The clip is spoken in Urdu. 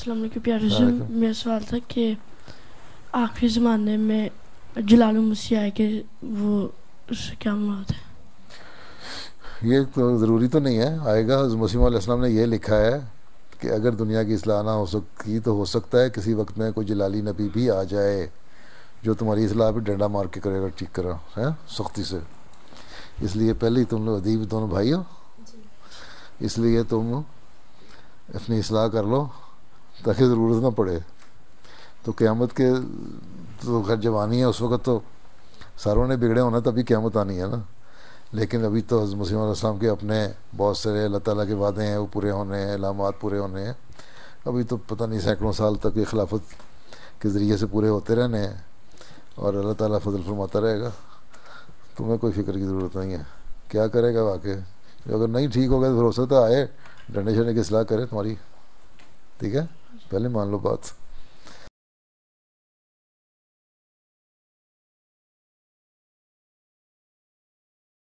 السلام علیکم پیارے سے میرا سوال تھا کہ آخری زمانے میں جلال مسیح آئے کہ وہ اس سے کیا مراد ہے؟ یہ تو ضروری تو نہیں ہے آئے گا. حضرت مسلم علیہ السلام نے یہ لکھا ہے کہ اگر دنیا کی اصلاح نہ ہو سکی تو ہو سکتا ہے کسی وقت میں کوئی جلالی نبی بھی آ جائے جو تمہاری اصلاح پہ ڈنڈا مار کے کرے گا, ٹھیک کرا ہے سختی سے. اس لیے پہلے ہی تم لوگ ادیب دونوں بھائی ہو, اس لیے تم اپنی اصلاح کر لو تاکہ ضرورت نہ پڑے. تو قیامت کے تو خیر جوانی ہے, اس وقت تو ساروں نے بگڑے ہونا تبھی قیامت آنی ہے نا. لیکن ابھی تو حضرت مسیح علیہ السلام کے اپنے بہت سارے اللہ تعالیٰ کے وعدے ہیں وہ پورے ہونے ہیں, علامات پورے ہونے ہیں. ابھی تو پتہ نہیں سینکڑوں سال تک یہ خلافت کے ذریعے سے پورے ہوتے رہنے ہیں اور اللہ تعالیٰ فضل فرماتا رہے گا. تمہیں کوئی فکر کی ضرورت نہیں ہے. کیا کرے گا واقعی اگر نہیں ٹھیک ہوگا تو بھروسہ تو آئے ڈنڈے شنڈے کی اصلاح کرے تمہاری, ٹھیک ہے. پہلے مان لو بات.